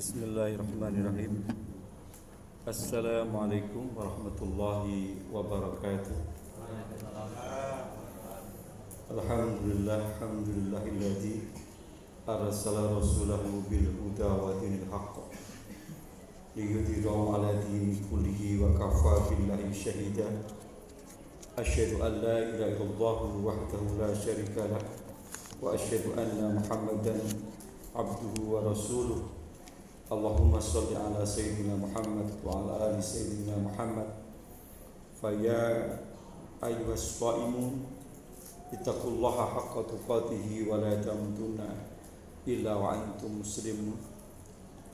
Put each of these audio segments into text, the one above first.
Bismillahirrahmanirrahim. Assalamualaikum warahmatullahi wabarakatuh. Alhamdulillahilladzi arsala rasulahu bil huda wa dinil haqq liyudhhirahu 'ala dini kullihi wa kafa billahi shahida. Asyhadu an la ilaha illallah wahdahu la syarika lah wa asyhadu anna Muhammadan abduhu wa rasuluh. Allahumma sholli ala sayyidina Muhammad wa ala ali sayyidina Muhammad. Faya ayyuhas shaimun ittaqullaha haqqa tuqatih wa la tamutunna illa wa antum muslimun.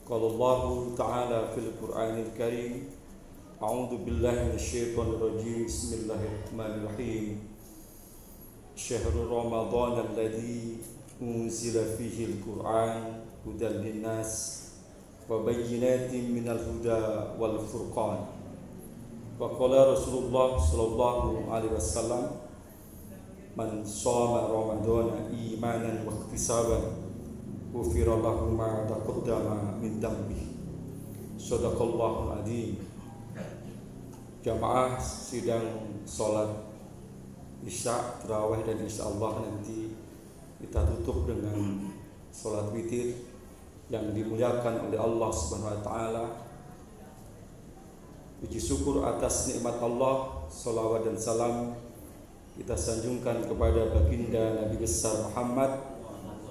Qala Allah ta'ala fil Qur'anil Karim, a'udzu billahi minasyaitonir rajim. Bismillahirrahmanirrahim. Syahrul Ramadan alladzi unzila fihi al-Qur'an hudan lin-nas wa bayyinatin minal huda wal furqan. Wa qala Rasulullah sallallahu alaihi wasallam, man shoma ramadhana imanan wa ihtisaban ghufira lahu ma taqaddama min dhanbihi. Shadaqallahul adzim. Jamaah sidang salat Isya, tarawih, dan insyaallah nanti kita tutup dengan salat witir yang dimuliakan oleh Allah Subhanahu wa taala. Puji syukur atas nikmat Allah, salawat dan salam kita sanjungkan kepada baginda Nabi besar Muhammad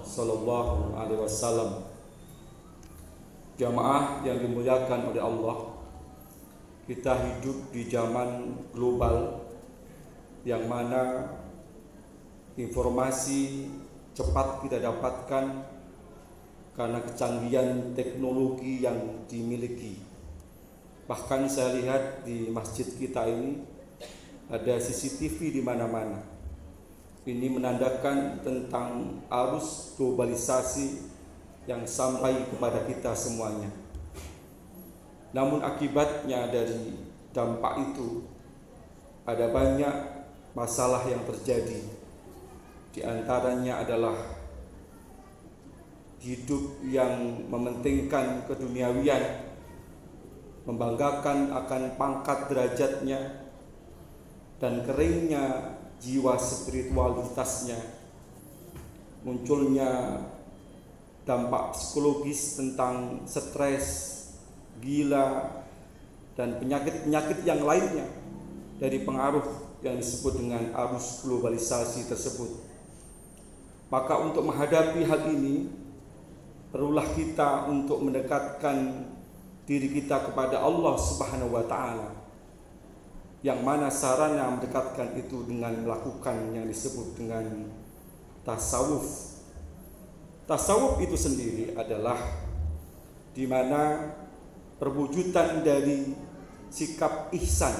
sallallahu alaihi wasallam. Jamaah yang dimuliakan oleh Allah, kita hidup di zaman global yang mana informasi cepat kita dapatkan karena kecanggihan teknologi yang dimiliki. Bahkan saya lihat di masjid kita ini ada CCTV di mana-mana. Ini menandakan tentang arus globalisasi yang sampai kepada kita semuanya. Namun akibatnya dari dampak itu ada banyak masalah yang terjadi. Di antaranya adalah hidup yang mementingkan keduniawian, membanggakan akan pangkat derajatnya, dan keringnya jiwa spiritualitasnya. Munculnya dampak psikologis tentang stres, gila, dan penyakit-penyakit yang lainnya dari pengaruh yang disebut dengan arus globalisasi tersebut. Maka untuk menghadapi hal ini, perlulah kita untuk mendekatkan diri kita kepada Allah Subhanahu wa taala, yang mana sarana mendekatkan itu dengan melakukan yang disebut dengan tasawuf. Tasawuf itu sendiri adalah di mana perwujudan dari sikap ihsan.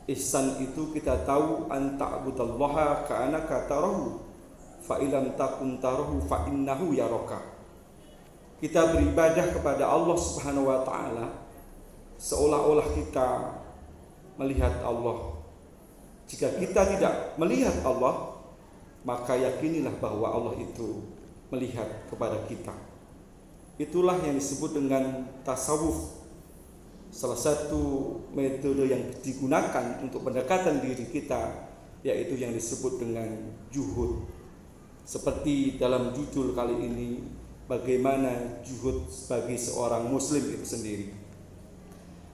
Ihsan itu kita tahu anta'budallaha ka'annaka tarahu fa ilam takun tarahu fa innahu yaraka. Kita beribadah kepada Allah Subhanahu wa taala seolah-olah kita melihat Allah. Jika kita tidak melihat Allah, maka yakinilah bahwa Allah itu melihat kepada kita. Itulah yang disebut dengan tasawuf. Salah satu metode yang digunakan untuk pendekatan diri kita yaitu yang disebut dengan juhud. Seperti dalam judul kali ini, bagaimana juhud bagi seorang muslim itu sendiri.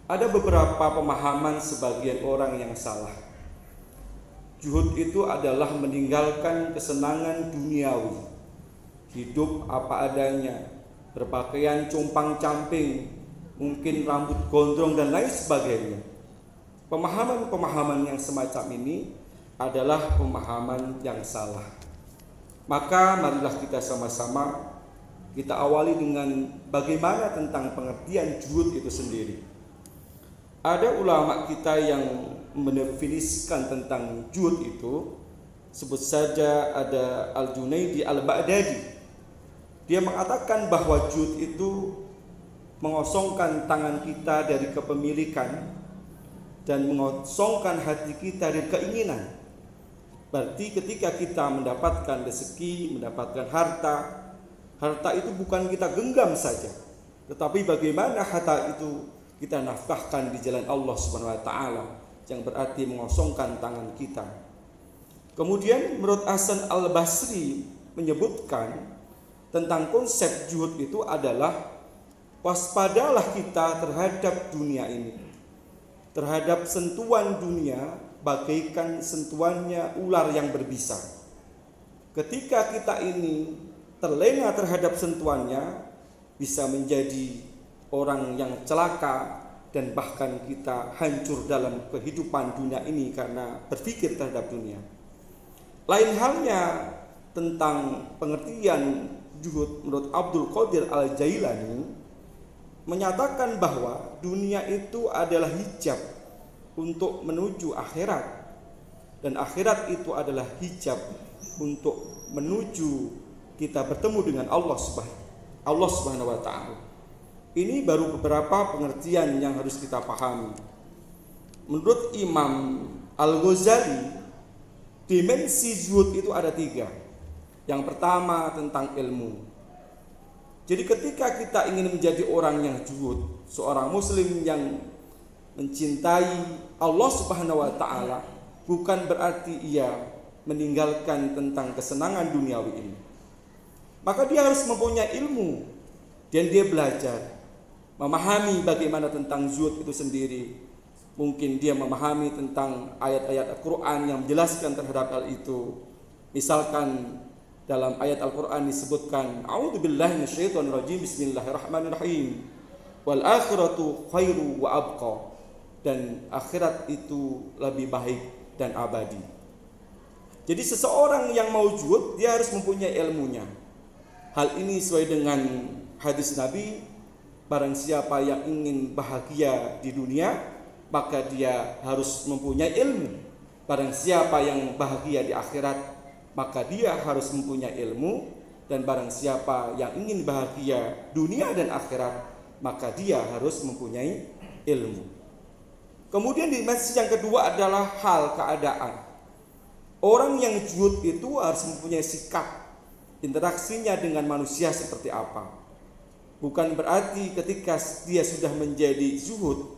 Ada beberapa pemahaman sebagian orang yang salah. Juhud itu adalah meninggalkan kesenangan duniawi, hidup apa adanya, berpakaian compang-camping, mungkin rambut gondrong dan lain sebagainya. Pemahaman-pemahaman yang semacam ini adalah pemahaman yang salah. Maka marilah kita sama-sama kita awali dengan bagaimana tentang pengertian juhud itu sendiri. Ada ulama kita yang mendefinisikan tentang juhud itu, sebut saja ada Al-Junaidi Al-Baghdadi. Dia mengatakan bahwa juhud itu mengosongkan tangan kita dari kepemilikan dan mengosongkan hati kita dari keinginan. Berarti ketika kita mendapatkan rezeki, mendapatkan harta, harta itu bukan kita genggam saja, tetapi bagaimana harta itu kita nafkahkan di jalan Allah Subhanahu wa taala, yang berarti mengosongkan tangan kita. Kemudian menurut Hasan Al-Basri menyebutkan tentang konsep zuhud itu adalah waspadalah kita terhadap dunia ini, terhadap sentuhan dunia bagaikan sentuhannya ular yang berbisa. Ketika kita ini terlena terhadap sentuhannya, bisa menjadi orang yang celaka dan bahkan kita hancur dalam kehidupan dunia ini karena berpikir terhadap dunia. Lain halnya tentang pengertian zuhud menurut Abdul Qadir Al-Jailani menyatakan bahwa dunia itu adalah hijab untuk menuju akhirat, dan akhirat itu adalah hijab untuk menuju kita bertemu dengan Allah Subhanahu wa taala. Ini baru beberapa pengertian yang harus kita pahami. Menurut Imam Al-Ghazali, dimensi zuhud itu ada 3. Yang pertama tentang ilmu. Jadi ketika kita ingin menjadi orang yang zuhud, seorang muslim yang mencintai Allah Subhanahu wa taala, bukan berarti ia meninggalkan tentang kesenangan duniawi ini. Maka dia harus mempunyai ilmu dan dia belajar memahami bagaimana tentang zuhud itu sendiri. Mungkin dia memahami tentang ayat-ayat Al-Quran yang menjelaskan terhadap hal itu. Misalkan dalam ayat Al-Quran disebutkan, A'udzubillahi minasyaitonirrajim, Bismillahirrahmanirrahim, wal akhiratu khairu wa abqa, dan akhirat itu lebih baik dan abadi. Jadi seseorang yang mau zuhud, dia harus mempunyai ilmunya. Hal ini sesuai dengan hadis Nabi, barang siapa yang ingin bahagia di dunia, maka dia harus mempunyai ilmu. Barang siapa yang bahagia di akhirat, maka dia harus mempunyai ilmu. Dan barang siapa yang ingin bahagia dunia dan akhirat, maka dia harus mempunyai ilmu. Kemudian dimensi yang kedua adalah hal keadaan. Orang yang zuhud itu harus mempunyai sikap, interaksinya dengan manusia seperti apa. Bukan berarti ketika dia sudah menjadi zuhud,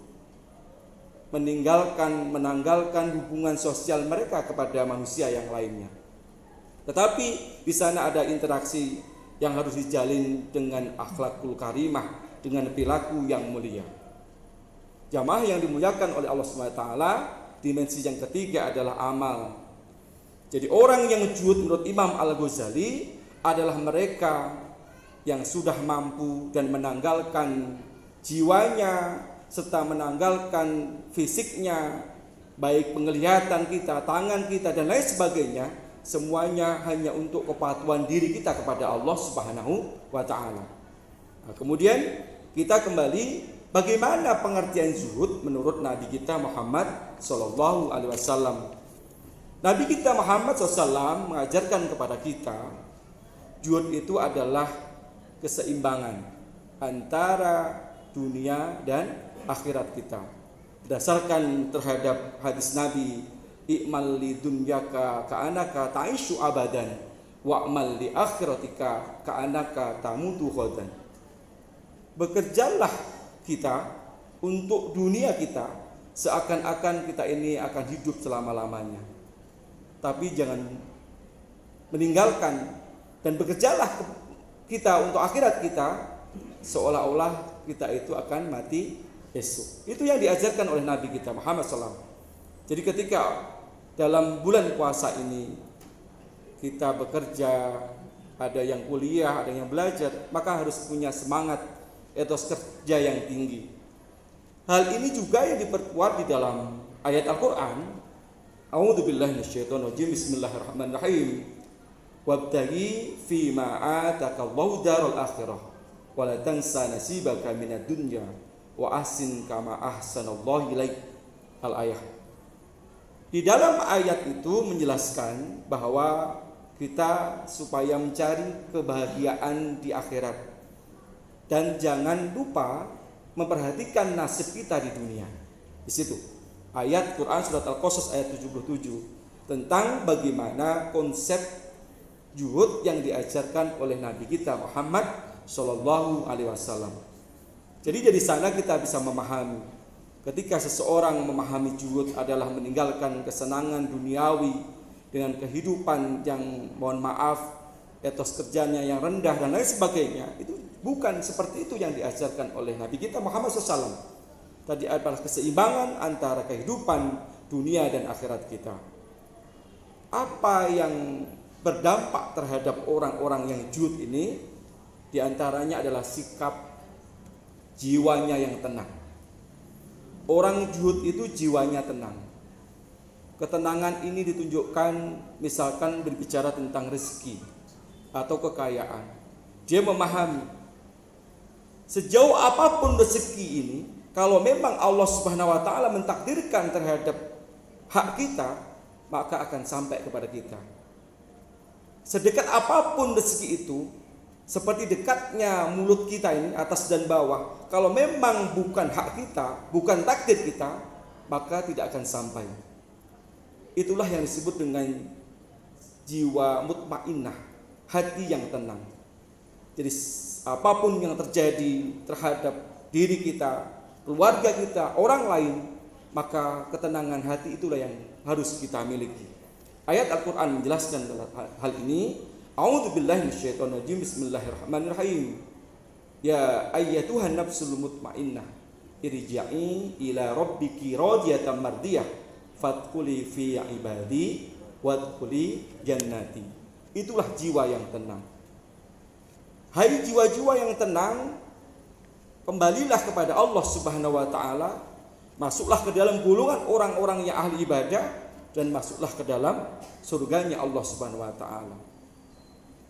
menanggalkan hubungan sosial mereka kepada manusia yang lainnya. Tetapi di sana ada interaksi yang harus dijalin dengan akhlakul karimah, dengan perilaku yang mulia. Jamaah yang dimuliakan oleh Allah SWT, dimensi yang ketiga adalah amal. Jadi orang yang zuhud menurut Imam Al-Ghazali adalah mereka yang sudah mampu dan menanggalkan jiwanya serta menanggalkan fisiknya, baik penglihatan kita, tangan kita dan lain sebagainya, semuanya hanya untuk kepatuhan diri kita kepada Allah Subhanahu wa taala. Nah, kemudian kita kembali bagaimana pengertian zuhud menurut Nabi kita Muhammad sallallahu alaihi wasallam. Nabi kita Muhammad SAW mengajarkan kepada kita, zuhud itu adalah keseimbangan antara dunia dan akhirat kita. Berdasarkan terhadap hadis Nabi, i'mal li dunyaka ka'anaka ta'ishu abadan wa'mal li akhiratika ka'anaka tamutu ghadan. Bekerjalah kita untuk dunia kita seakan-akan kita ini akan hidup selama-lamanya. Tapi jangan meninggalkan dan bekerjalah kita untuk akhirat kita seolah-olah kita itu akan mati esok. Itu yang diajarkan oleh Nabi kita Muhammad SAW. Jadi ketika dalam bulan puasa ini kita bekerja, ada yang kuliah, ada yang belajar, maka harus punya semangat etos kerja yang tinggi. Hal ini juga yang diperkuat di dalam ayat Al-Quran. A'udzubillahi minasyaitonirrajim, Bismillahirrahmanirrahim. Wabtaghi fima atakallahu daral akhirah wa la tansa nasibaka minad dunya wa ahsin kama ahsanallahu ilaik. Al-ayah. Di dalam ayat itu menjelaskan bahwa kita supaya mencari kebahagiaan di akhirat dan jangan lupa memperhatikan nasib kita di dunia. Di situ ayat Quran surat Al-Qasas ayat 77 tentang bagaimana konsep zuhud yang diajarkan oleh Nabi kita Muhammad Sallallahu Alaihi Wasallam. Jadi dari sana kita bisa memahami, ketika seseorang memahami juhud adalah meninggalkan kesenangan duniawi dengan kehidupan yang mohon maaf etos kerjanya yang rendah dan lain sebagainya, itu bukan seperti itu yang diajarkan oleh Nabi kita Muhammad SAW. Tadi adalah keseimbangan antara kehidupan dunia dan akhirat kita. Apa yang berdampak terhadap orang-orang yang juhud ini, diantaranya adalah sikap jiwanya yang tenang. Orang juhud itu jiwanya tenang. Ketenangan ini ditunjukkan misalkan berbicara tentang rezeki atau kekayaan. Dia memahami sejauh apapun rezeki ini, kalau memang Allah Subhanahu wa taala mentakdirkan terhadap hak kita, maka akan sampai kepada kita. Sedekat apapun rezeki itu, seperti dekatnya mulut kita ini atas dan bawah, kalau memang bukan hak kita, bukan takdir kita, maka tidak akan sampai. Itulah yang disebut dengan jiwa mutmainnah, hati yang tenang. Jadi apapun yang terjadi terhadap diri kita, keluarga kita, orang lain, maka ketenangan hati itulah yang harus kita miliki. Ayat Al-Quran menjelaskan hal ini. A'udzubillahi minasyaitonirrajim. Bismillahirrahmanirrahim. Ya ayyatuhan nafsul mutmainnah, irji'i ila rabbiki radiyatan mardiyah, fadkhuli fi ibadi wadkhuli jannati. Itulah jiwa yang tenang. Hai jiwa-jiwa yang tenang, kembalilah kepada Allah Subhanahu wa taala, masuklah ke dalam golongan orang-orang yang ahli ibadah, dan masuklah ke dalam surganya Allah Subhanahu wa taala.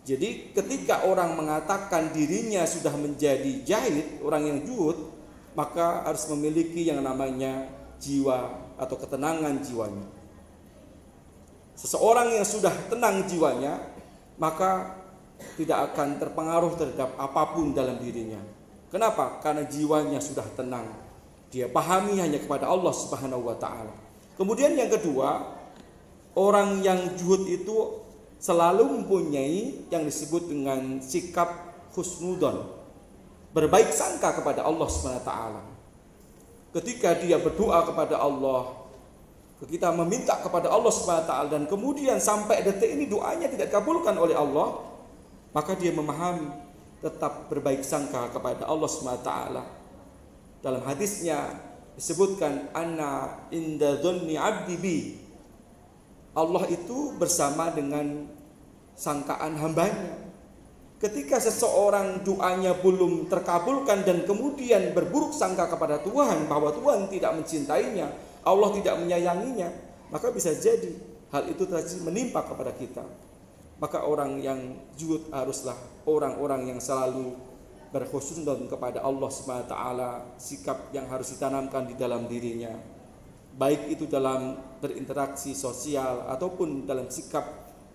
Jadi ketika orang mengatakan dirinya sudah menjadi jahid, orang yang juhud, maka harus memiliki yang namanya jiwa atau ketenangan jiwanya. Seseorang yang sudah tenang jiwanya, maka tidak akan terpengaruh terhadap apapun dalam dirinya. Kenapa? Karena jiwanya sudah tenang. Dia pahami hanya kepada Allah Subhanahu wa taala. Kemudian yang kedua, orang yang juhud itu selalu mempunyai yang disebut dengan sikap husnudon, berbaik sangka kepada Allah Subhanahu wa taala. Ketika dia berdoa kepada Allah, kita meminta kepada Allah Subhanahu wa taala, dan kemudian sampai detik ini doanya tidak dikabulkan oleh Allah, maka dia memahami tetap berbaik sangka kepada Allah Subhanahu wa taala. Dalam hadisnya disebutkan, anna inda dzanni 'abdi bi. Allah itu bersama dengan sangkaan hambanya. Ketika seseorang doanya belum terkabulkan dan kemudian berburuk sangka kepada Tuhan bahwa Tuhan tidak mencintainya, Allah tidak menyayanginya, maka bisa jadi hal itu terjadi menimpa kepada kita. Maka orang yang juhud haruslah orang-orang yang selalu berhusnudon kepada Allah Subhanahu wa taala, sikap yang harus ditanamkan di dalam dirinya, baik itu dalam berinteraksi sosial ataupun dalam sikap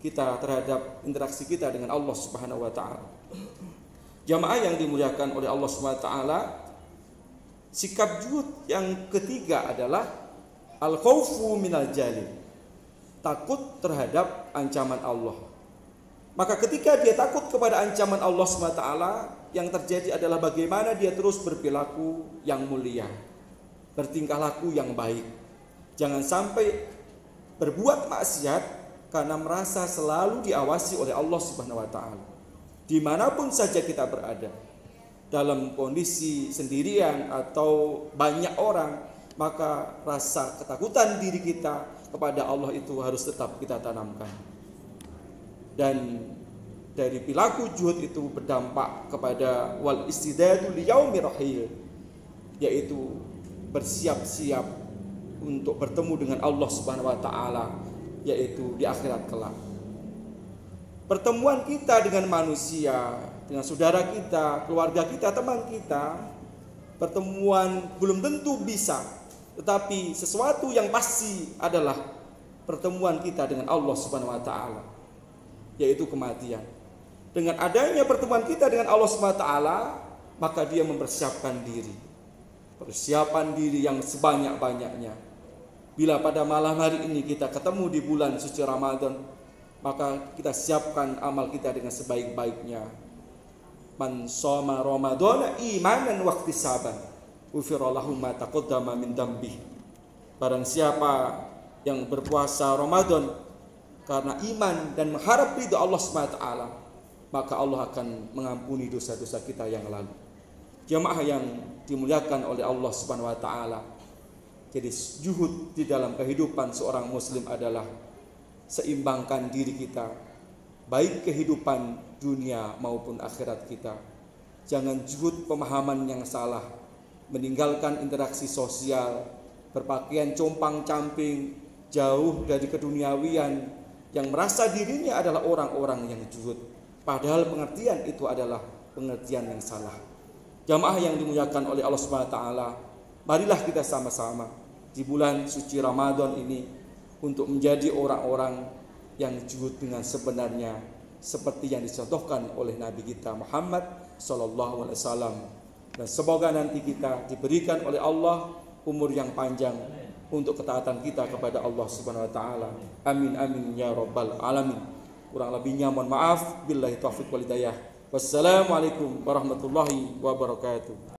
kita terhadap interaksi kita dengan Allah Subhanahu wa taala. Jamaah yang dimuliakan oleh Allah Subhanahu wa taala, sikap juhud yang ketiga adalah al-khaufu minal jalil, takut terhadap ancaman Allah. Maka ketika dia takut kepada ancaman Allah SWT, yang terjadi adalah bagaimana dia terus berperilaku yang mulia, bertingkah laku yang baik. Jangan sampai berbuat maksiat karena merasa selalu diawasi oleh Allah SWT. Dimanapun saja kita berada, dalam kondisi sendirian atau banyak orang, maka rasa ketakutan diri kita kepada Allah itu harus tetap kita tanamkan. Dan dari perilaku juhud itu berdampak kepada wal istidadu liyaumi rahil, yaitu bersiap-siap untuk bertemu dengan Allah Subhanahu wa taala, yaitu di akhirat kelak. Pertemuan kita dengan manusia, dengan saudara kita, keluarga kita, teman kita, pertemuan belum tentu bisa, tetapi sesuatu yang pasti adalah pertemuan kita dengan Allah Subhanahu wa taala, yaitu kematian. Dengan adanya pertemuan kita dengan Allah SWT, maka dia mempersiapkan diri. Persiapan diri yang sebanyak-banyaknya. Bila pada malam hari ini kita ketemu di bulan suci Ramadan, maka kita siapkan amal kita dengan sebaik-baiknya. Man shoma ramadhana imanan wa ihtisaban ghufira lahu ma taqaddama min dhanbi. Barang siapa yang berpuasa Ramadan karena iman dan mengharap ridha Allah Subhanahu wa taala, maka Allah akan mengampuni dosa-dosa kita yang lalu. Jamaah yang dimuliakan oleh Allah Subhanahu wa taala. Jadi zuhud di dalam kehidupan seorang muslim adalah seimbangkan diri kita, baik kehidupan dunia maupun akhirat kita. Jangan zuhud pemahaman yang salah, meninggalkan interaksi sosial, berpakaian compang-camping, jauh dari keduniawian, yang merasa dirinya adalah orang-orang yang zuhud. Padahal pengertian itu adalah pengertian yang salah. Jamaah yang dimuliakan oleh Allah Subhanahu wa taala, marilah kita sama-sama di bulan suci Ramadan ini untuk menjadi orang-orang yang zuhud dengan sebenarnya, seperti yang dicontohkan oleh Nabi kita Muhammad sallallahu alaihi wasallam. Dan semoga nanti kita diberikan oleh Allah umur yang panjang untuk ketaatan kita kepada Allah Subhanahu wa taala. Amin amin ya rabbal alamin. Kurang lebihnya mohon maaf. Billahi taufiq wal hidayah. Wassalamualaikum warahmatullahi wabarakatuh.